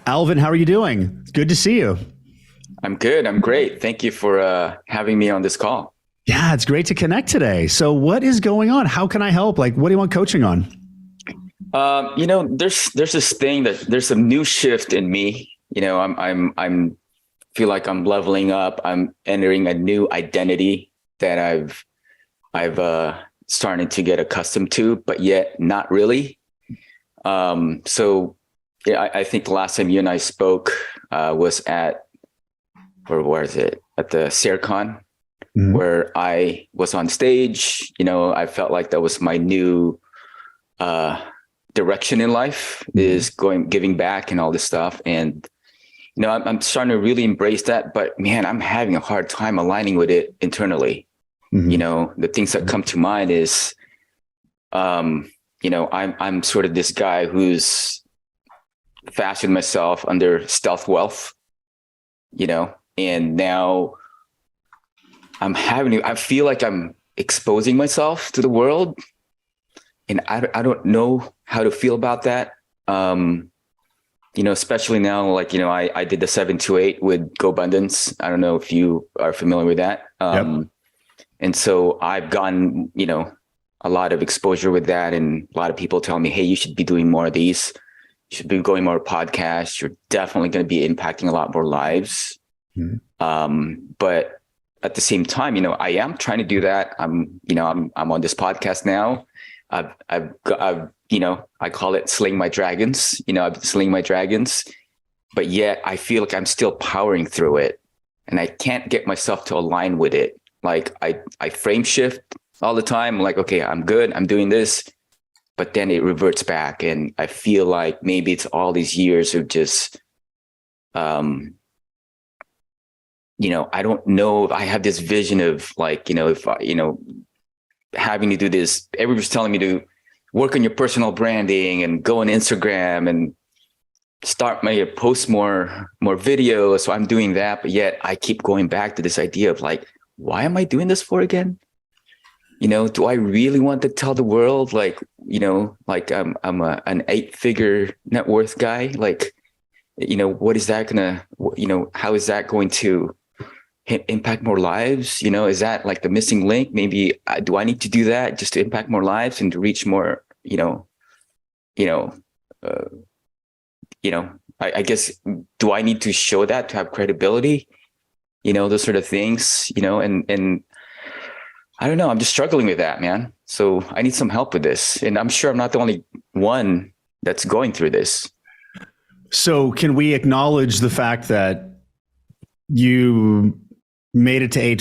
Alvin, how are you doing? Good to see you. I'm good. I'm great. Thank you for having me on this call. Yeah, it's great to connect today. So what is going on? How can I help? Like, what do you want coaching on? There's this thing that there's a new shift in me. I'm feel like I'm leveling up. I'm entering a new identity that I've started to get accustomed to, but yet not really. So yeah, I think the last time you and I spoke was where is it? At the SareCon, where I was on stage. I felt like that was my new direction in life, is giving back and all this stuff. And, I'm starting to really embrace that, but man, I'm having a hard time aligning with it internally. The things that come to mind is, I'm sort of this guy who's fashioned myself under stealth wealth, and now I feel like I'm exposing myself to the world, and I don't know how to feel about that. Especially now, like, I did the 7-8 with GoBundance. I don't know if you are familiar with that. Yep. And so I've gotten, a lot of exposure with that. And a lot of people tell me, hey, you should be doing more of these. You should be going more podcasts. You're definitely going to be impacting a lot more lives. But at the same time, I am trying to do that. I'm on this podcast now. I've I call it slaying my dragons. I've been slaying my dragons, but yet I feel like I'm still powering through it, and I can't get myself to align with it. Like I frame shift all the time. Like, okay, I'm good. I'm doing this, but then it reverts back, and I feel like maybe it's all these years of just, I don't know if I have this vision of, like, if having to do this. Everybody's telling me to work on your personal branding and go on Instagram and start my post more videos. So I'm doing that, but yet I keep going back to this idea of, like, why am I doing this for again? Do I really want to tell the world, like, like I'm an 8-figure net worth guy? Like, what is that gonna, how is that going to impact more lives? Is that like the missing link? Maybe do I need to do that just to impact more lives and to reach more, I guess, do I need to show that to have credibility? Those sort of things, and I don't know. I'm just struggling with that, man. So I need some help with this. And I'm sure I'm not the only one that's going through this. So can we acknowledge the fact that you made it to an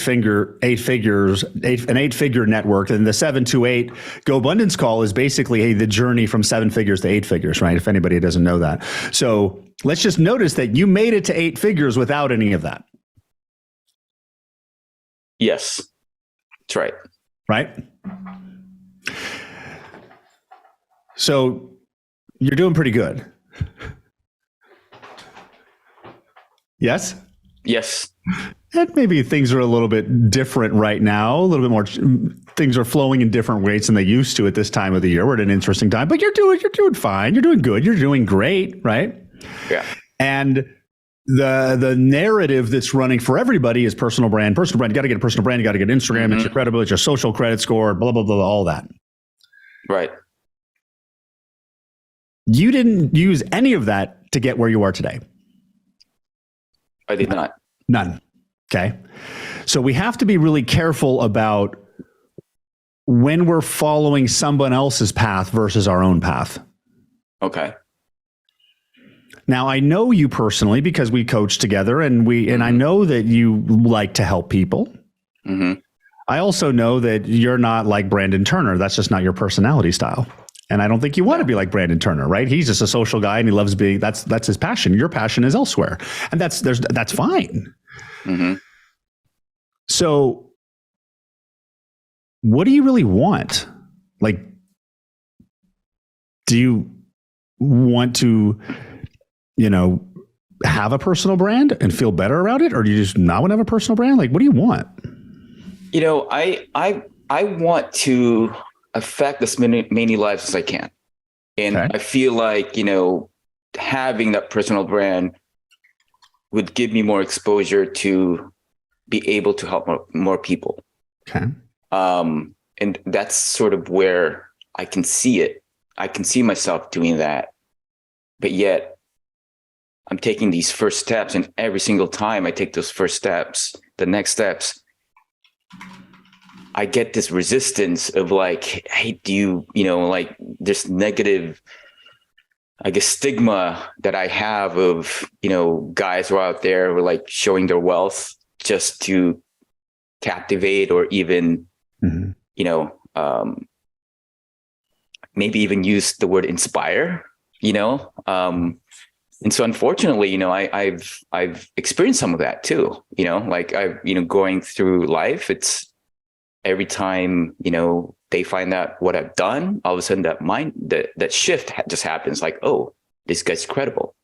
8-figure network, and the 7-8 GoBundance call is basically the journey from 7 figures to 8 figures, right? If anybody doesn't know that. So let's just notice that you made it to 8 figures without any of that. Yes, that's right. Right. So you're doing pretty good. Yes? Yes. And maybe things are a little bit different right now, a little bit more. Things are flowing in different ways than they used to at this time of the year. We're at an interesting time, but you're doing fine. You're doing good. You're doing great, right? Yeah. And the narrative that's running for everybody is personal brand. Personal brand. You got to get a personal brand. You got to get Instagram. It's your credible. It's your social credit score. Blah blah blah. All that. Right. You didn't use any of that to get where you are today. I did not. None. Okay. So we have to be really careful about when we're following someone else's path versus our own path. Okay. Now, I know you personally because we coach together, and I know that you like to help people. I also know that you're not like Brandon Turner. That's just not your personality style. And I don't think you want to be like Brandon Turner, right? He's just a social guy and he loves being, that's his passion. Your passion is elsewhere. And that's fine. So what do you really want? Like, do you want to, have a personal brand and feel better about it? Or do you just not want to have a personal brand? Like, what do you want? I want to affect as many lives as I can. And I feel like, having that personal brand would give me more exposure to be able to help more people. Okay. And that's sort of where I can see it. I can see myself doing that, but yet I'm taking these first steps, and every single time I take those first steps, the next steps, I get this resistance of like, hey, like this negative, I guess, stigma that I have of, guys who are out there who are like showing their wealth just to captivate or even, maybe even use the word inspire, and so unfortunately, I've experienced some of that too, like going through life, it's every time, they find out what I've done, all of a sudden that shift just happens, like, oh, this guy's credible.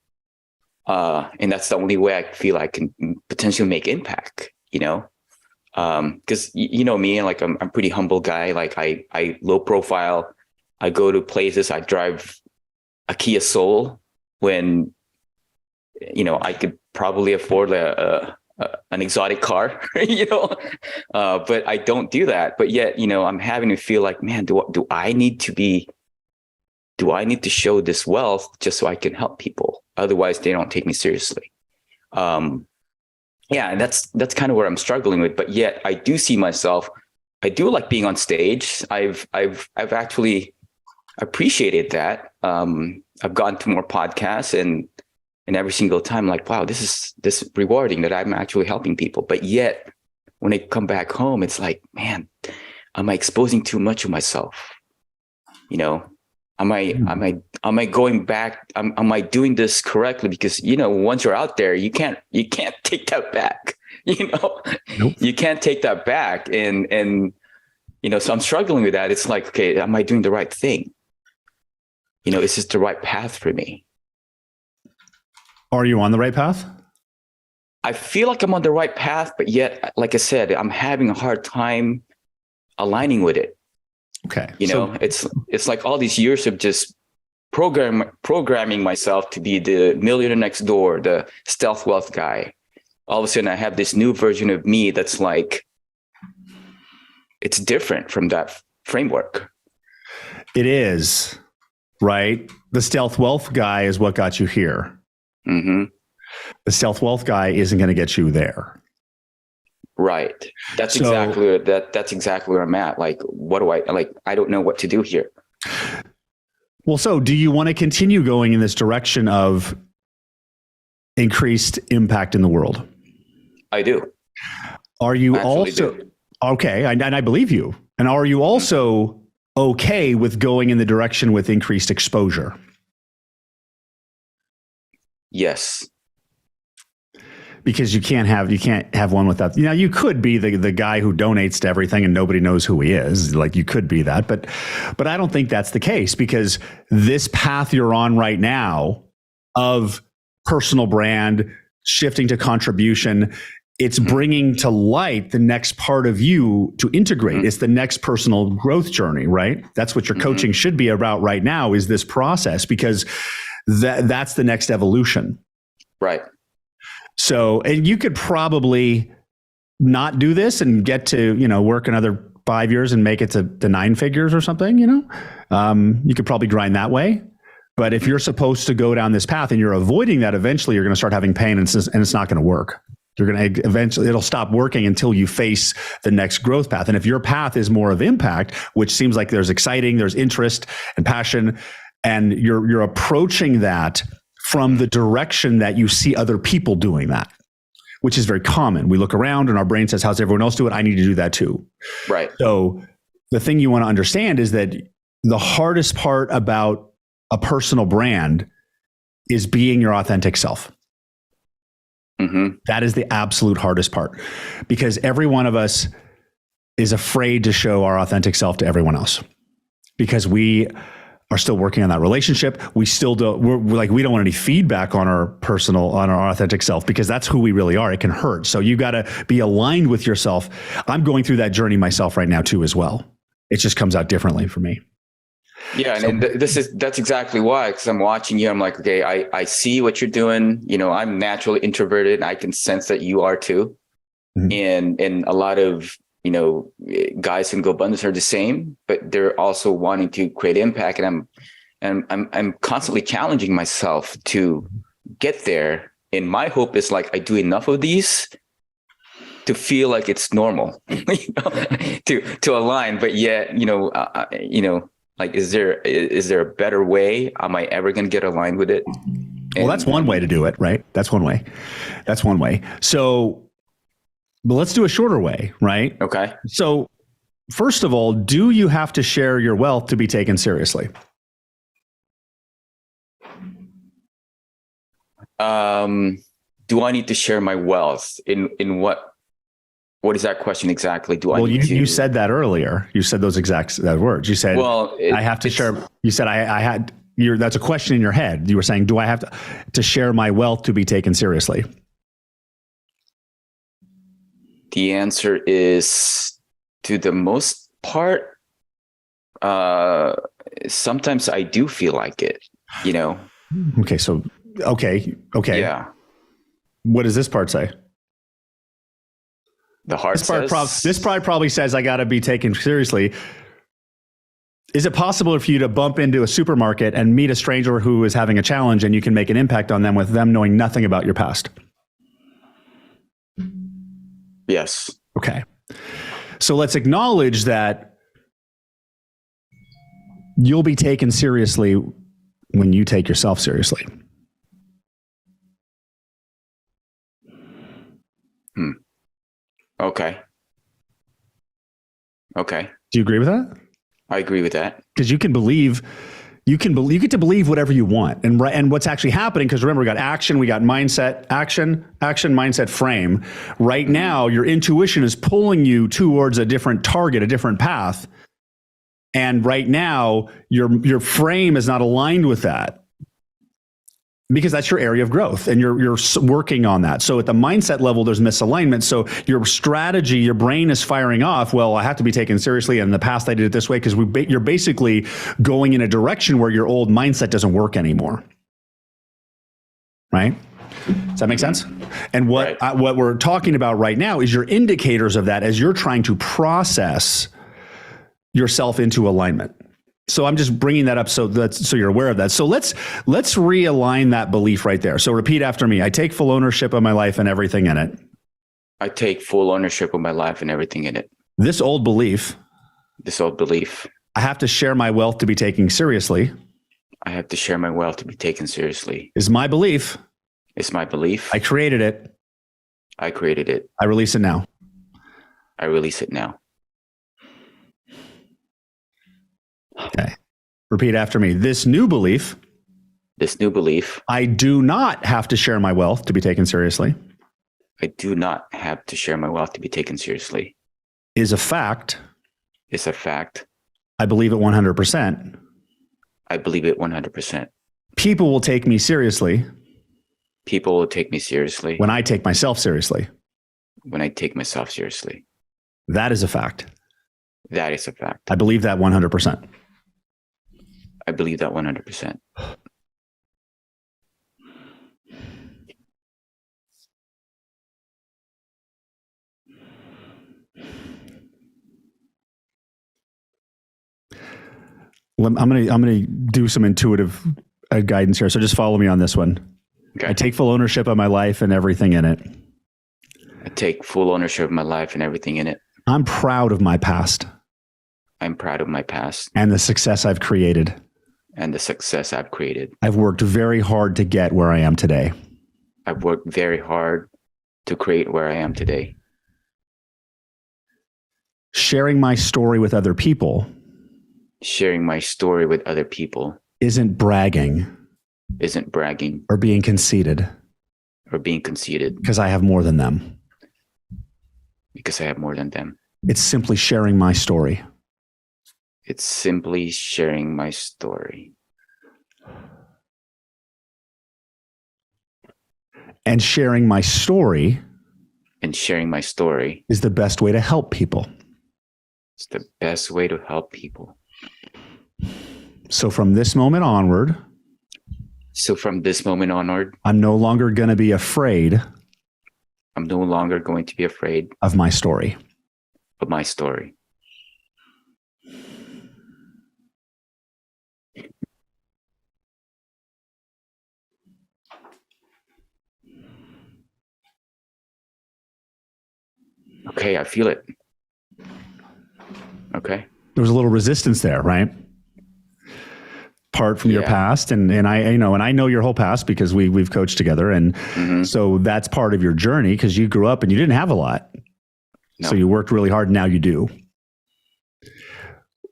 And that's the only way I feel I can potentially make impact, because me, like I'm a pretty humble guy. Like I low profile, I go to places, I drive a Kia Soul when, I could probably afford an exotic car, but I don't do that. But yet, I'm having to feel like, man, do I need to show this wealth just so I can help people? Otherwise, they don't take me seriously. And that's kind of where I'm struggling with. But yet, I do see myself. I do like being on stage. I've actually appreciated that. I've gone to more podcasts, and every single time, I'm like, wow, this is rewarding that I'm actually helping people. But yet, when I come back home, it's like, man, am I exposing too much of myself? Am I going back? Am I doing this correctly? Because, once you're out there, you can't take that back, Nope. You can't take that back. And, so I'm struggling with that. It's like, okay, am I doing the right thing? Is this the right path for me? Are you on the right path? I feel like I'm on the right path, but yet, like I said, I'm having a hard time aligning with it. Okay. It's like all these years of just programming myself to be the millionaire next door, the stealth wealth guy. All of a sudden I have this new version of me that's like, it's different from that framework. It is, right? The stealth wealth guy is what got you here. Mm-hmm. The stealth wealth guy isn't going to get you there. Right. That's exactly where I'm at. Like, what do I don't know what to do here. Well, so do you want to continue going in this direction of increased impact in the world? I do. Are you also okay? And I believe you. And are you also okay with going in the direction with increased exposure? Yes. Because you can't have one without, you could be the guy who donates to everything and nobody knows who he is. Like, you could be that, but I don't think that's the case, because this path you're on right now of personal brand, shifting to contribution, it's bringing to light the next part of you to integrate. It's the next personal growth journey, right? That's what your coaching should be about right now, is this process, because that's the next evolution. Right. So, and you could probably not do this and get to, work another 5 years and make it to 9 figures or something, you could probably grind that way. But if you're supposed to go down this path and you're avoiding that, eventually you're going to start having pain, and it's not going to work. You're going to eventually, it'll stop working until you face the next growth path. And if your path is more of impact, which seems like there's interest and passion, and you're approaching that from the direction that you see other people doing that, which is very common. We look around and our brain says, how's everyone else do it? I need to do that too. Right. So the thing you want to understand is that the hardest part about a personal brand is being your authentic self. Mm-hmm. That is the absolute hardest part, because every one of us is afraid to show our authentic self to everyone else, because we are still working on that relationship. We still don't, we don't want any feedback on our authentic self, because that's who we really are. It can hurt. So you got to be aligned with yourself. I'm going through that journey myself right now too, as well. It just comes out differently for me. Yeah. And that's exactly why, because I'm watching you. I'm like, okay, I see what you're doing. I'm naturally introverted. I can sense that you are too. Mm-hmm. And a lot of, guys in GoBundance are the same, but they're also wanting to create impact. And I'm constantly challenging myself to get there. And my hope is like, I do enough of these to feel like it's normal, to align, but yet, like, is there a better way? Am I ever going to get aligned with it? Well, that's one way to do it, right? That's one way. So, but let's do a shorter way, right? Okay. So, first of all, do you have to share your wealth to be taken seriously? Do I need to share my wealth in what? What is that question exactly? You said that earlier. You said those exact words. You said, I have to share. You said, I had, that's a question in your head. You were saying, do I have to share my wealth to be taken seriously? The answer is, to the most part, sometimes I do feel like it, Okay. So, okay. Yeah. What does this part say? The heart this part probably says I got to be taken seriously. Is it possible for you to bump into a supermarket and meet a stranger who is having a challenge and you can make an impact on them with them knowing nothing about your past? Yes. Okay. So let's acknowledge that you'll be taken seriously when you take yourself seriously. Okay. Do you agree with that? I agree with that. Because you get to believe whatever you want. And what's actually happening, because remember, we got action, we got mindset, action, mindset, frame. Right now, your intuition is pulling you towards a different target, a different path. And right now, your frame is not aligned with that, because that's your area of growth and you're working on that. So at the mindset level, there's misalignment. So your strategy, your brain is firing off, well, I have to be taken seriously. And in the past, I did it this way, because you're basically going in a direction where your old mindset doesn't work anymore. Right? Does that make sense? And what we're talking about right now is your indicators of that as you're trying to process yourself into alignment. So I'm just bringing that up so you're aware of that. So let's realign that belief right there. So repeat after me. I take full ownership of my life and everything in it. I take full ownership of my life and everything in it. This old belief. I have to share my wealth to be taken seriously. I have to share my wealth to be taken seriously. Is my belief. It's my belief. I created it. I release it now. Okay. Repeat after me. This new belief. I do not have to share my wealth to be taken seriously. Is a fact. I believe it 100%. People will take me seriously. When I take myself seriously. That is a fact. I believe that 100%. I'm gonna do some intuitive guidance here. So just follow me on this one. Okay. I take full ownership of my life and everything in it. I'm proud of my past. And the success I've created. I've worked very hard to get where I am today. Sharing my story with other people. Isn't bragging. Or being conceited. Because I have more than them. It's simply sharing my story. And sharing my story. Is the best way to help people. So from this moment onward, I'm no longer going to be afraid of my story. Okay, I feel it. Okay. There was a little resistance there, right? Part from your past, and I know your whole past because we've coached together, and so that's part of your journey because you grew up and you didn't have a lot, so you worked really hard. And now you do.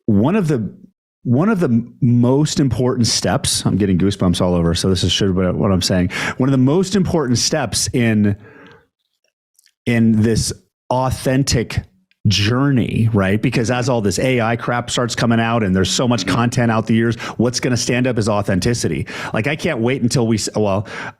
One of the most important steps. I'm getting goosebumps all over. So this is what I'm saying. One of the most important steps in this authentic journey, right? Because as all this AI crap starts coming out and there's so much content out the years, what's going to stand up is authenticity. Like I can't wait until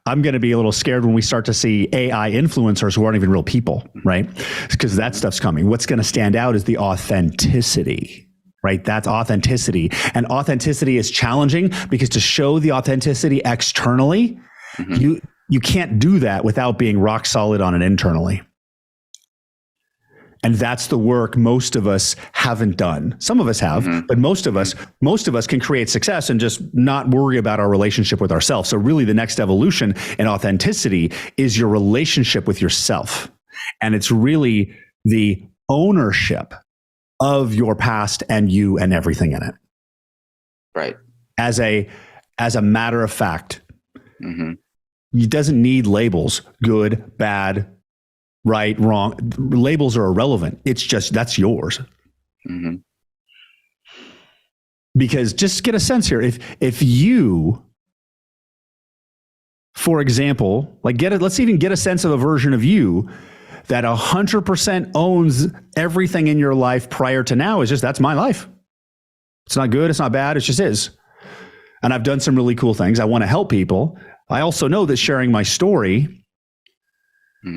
I'm going to be a little scared when we start to see AI influencers who aren't even real people, right? Because that stuff's coming. What's going to stand out is the authenticity, right? That's authenticity. And authenticity is challenging because to show the authenticity externally, you can't do that without being rock solid on it internally. And that's the work most of us haven't done. Some of us have, but most of us can create success and just not worry about our relationship with ourselves. So really the next evolution in authenticity is your relationship with yourself. And it's really the ownership of your past and you and everything in it. Right. As a matter of fact, it doesn't need labels, good, bad, right, wrong. Labels are irrelevant. It's just, that's yours. Because just get a sense here. If you, for example, let's even get a sense of a version of you that 100% owns everything in your life prior to now is just, that's my life. It's not good. It's not bad. It just is. And I've done some really cool things. I want to help people. I also know that sharing my story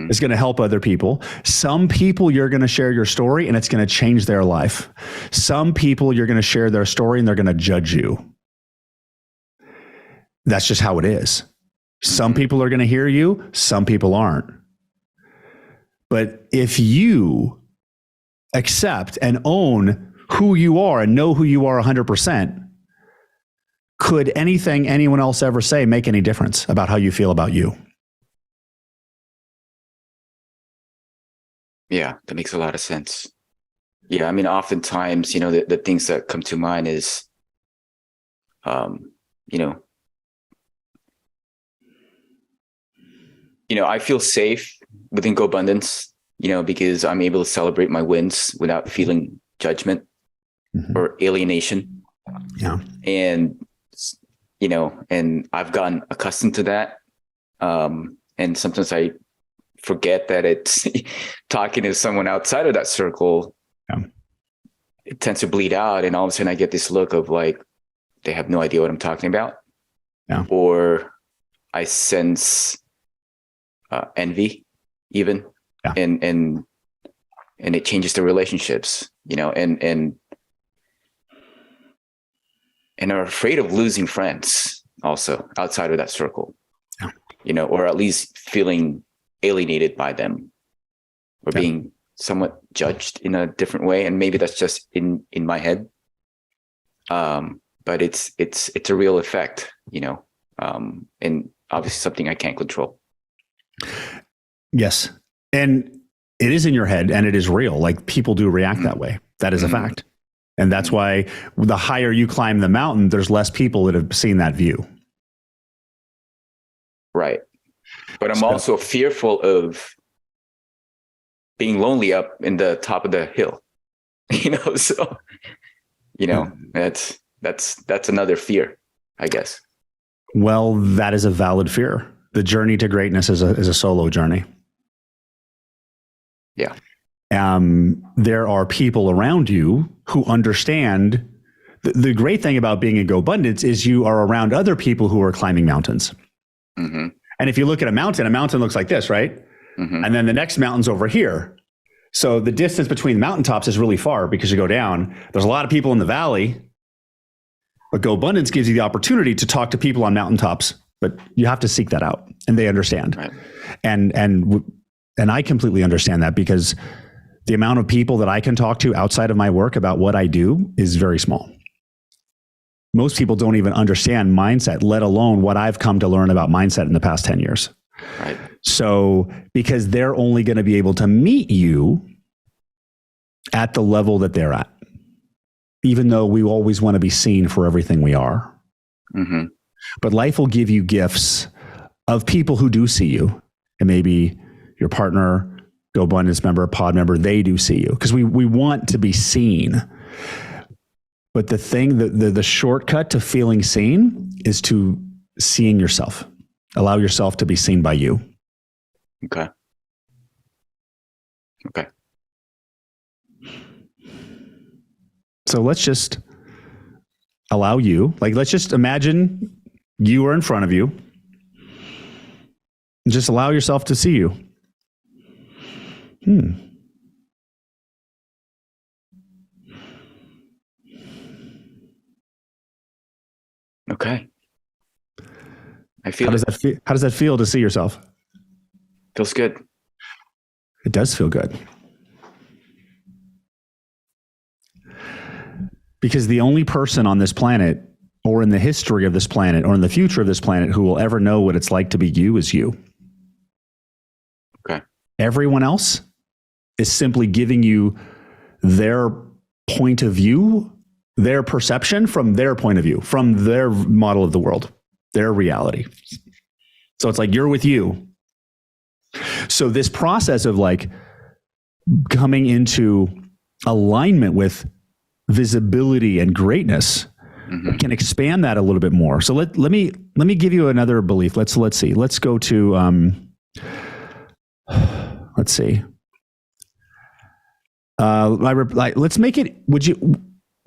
is going to help other people. Some people you're going to share your story and it's going to change their life. Some people you're going to share their story and they're going to judge you. That's just how it is. Some people are going to hear you. Some people aren't. But if you accept and own who you are and know who you are 100%, could anything anyone else ever say make any difference about how you feel about you? Yeah, that makes a lot of sense. Yeah, I mean, oftentimes, the things that come to mind is, I feel safe within GoBundance, because I'm able to celebrate my wins without feeling judgment or alienation. Yeah. And, and I've gotten accustomed to that. And sometimes I forget that it's talking to someone outside of that circle. It tends to bleed out, and all of a sudden I get this look of like they have no idea what I'm talking about, or I sense envy, even, and it changes the relationships, and are afraid of losing friends also outside of that circle, or at least feeling alienated by them or being somewhat judged in a different way. And maybe that's just in my head. But it's a real effect, and obviously something I can't control. Yes. And it is in your head and it is real. Like people do react that way. That is a fact. And that's why the higher you climb the mountain, there's less people that have seen that view. Right. But I'm also fearful of being lonely up in the top of the hill, so, that's another fear, I guess. Well, that is a valid fear. The journey to greatness is a solo journey. Yeah. There are people around you who understand. The great thing about being in GoBundance is you are around other people who are climbing mountains. And if you look at a mountain looks like this, right? And then the next mountain's over here. So the distance between the mountaintops is really far because you go down. There's a lot of people in the valley. But GoBundance gives you the opportunity to talk to people on mountaintops, but you have to seek that out, and they understand. Right. And I completely understand that, because the amount of people that I can talk to outside of my work about what I do is very small. Most people don't even understand mindset, let alone what I've come to learn about mindset in the past 10 years. Right. So, because they're only going to be able to meet you at the level that they're at, even though we always want to be seen for everything we are. Mm-hmm. But life will give you gifts of people who do see you. And maybe your partner, GoBundance member, pod member, they do see you, because we want to be seen. But the thing, the shortcut to feeling seen is to seeing yourself. Allow yourself to be seen by you. Okay. Okay. So let's just allow you, let's just imagine you are in front of you. And just allow yourself to see you. Okay. I feel How does that feel to see yourself? Feels good. It does feel good. Because the only person on this planet, or in the history of this planet, or in the future of this planet, who will ever know what it's like to be you is you. Okay. Everyone else is simply giving you their point of view, their perception from their point of view, from their model of the world, their reality. So it's like you're with you. So this process of coming into alignment with visibility and greatness can expand that a little bit more. So let me give you another belief. Let's see. Let's go to let's see. Let's make it.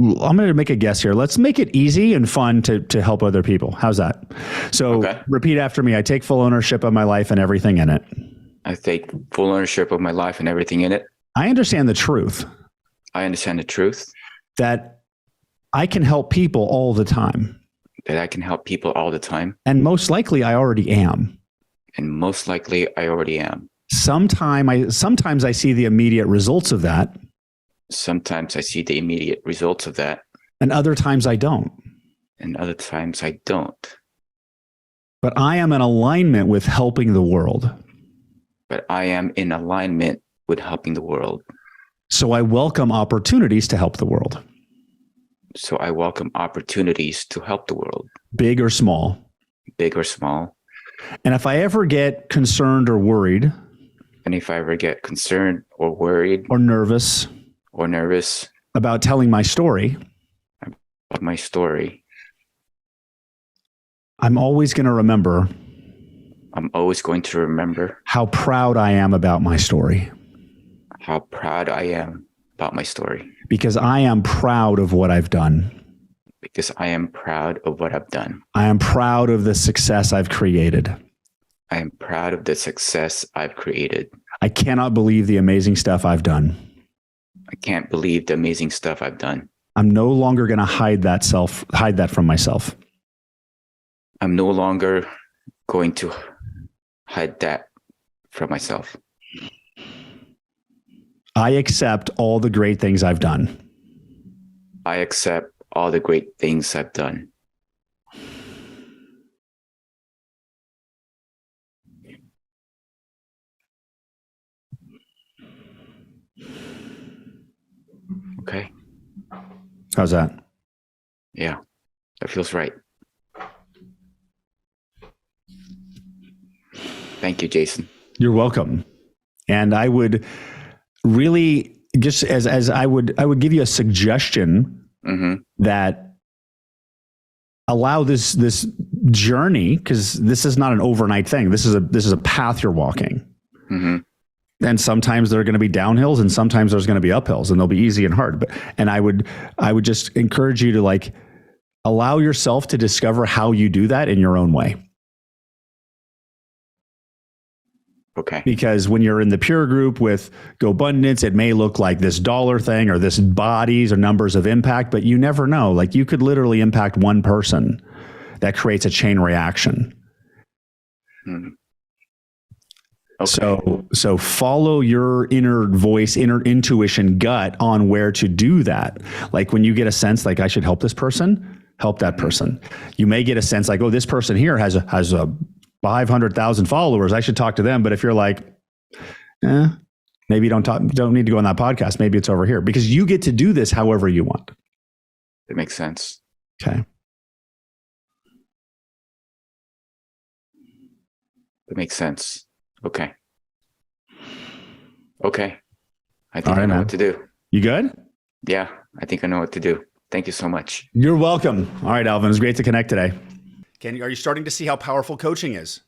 I'm going to make a guess here. Let's make it easy and fun to help other people. How's that? So Repeat after me. I take full ownership of my life and everything in it. I take full ownership of my life and everything in it. I understand the truth. I understand the truth. That I can help people all the time. That I can help people all the time. And most likely I already am. And most likely I already am. Sometimes I see the immediate results of that. Sometimes I see the immediate results of that. And other times I don't. And other times I don't. But I am in alignment with helping the world. But I am in alignment with helping the world. So I welcome opportunities to help the world. So I welcome opportunities to help the world. Big or small. Big or small. And if I ever get concerned or worried. And if I ever get concerned or worried. Or nervous. About telling my story. I'm always going to remember. How proud I am about my story. How proud I am about my story. Because I am proud of what I've done. Because I am proud of what I've done. I am proud of the success I've created. I am proud of the success I've created. I cannot believe the amazing stuff I've done. I can't believe the amazing stuff I've done. I'm no longer going to hide that from myself. I'm no longer going to hide that from myself. I accept all the great things I've done. I accept all the great things I've done. Okay. How's that? Yeah, that feels right. Thank you, Jason. You're welcome. And I would really just as I would give you a suggestion that allow this journey, because this is not an overnight thing. This is a path you're walking. And sometimes there are going to be downhills and sometimes there's going to be uphills, and they'll be easy and hard. And I would just encourage you to allow yourself to discover how you do that in your own way. Okay. Because when you're in the peer group with GoBundance, it may look like this dollar thing or this bodies or numbers of impact, but you never know. Like you could literally impact one person that creates a chain reaction. Hmm. Okay. So follow your inner voice, inner intuition, gut on where to do that. Like when you get a sense like I should help this person, help that person. You may get a sense like, oh, this person here has a 500,000 followers. I should talk to them. But if you're like, maybe don't need to go on that podcast. Maybe it's over here because you get to do this however you want. It makes sense. Okay. It makes sense. Okay. Okay. I think right, I know man. what to do. You good? Yeah, I think I know what to do. Thank you so much. You're welcome. All right, Alvin, it was great to connect today. Are you starting to see how powerful coaching is?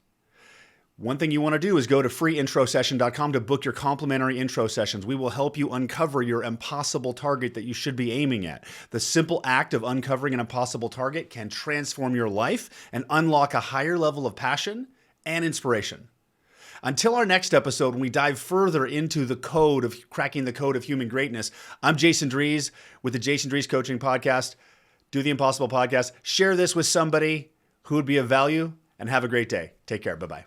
One thing you want to do is go to freeintrosession.com to book your complimentary intro sessions. We will help you uncover your impossible target that you should be aiming at. The simple act of uncovering an impossible target can transform your life and unlock a higher level of passion and inspiration. Until our next episode, when we dive further into the code of cracking the code of human greatness, I'm Jason Drees with the Jason Drees Coaching Podcast. Do the Impossible Podcast. Share this with somebody who would be of value and have a great day. Take care. Bye-bye.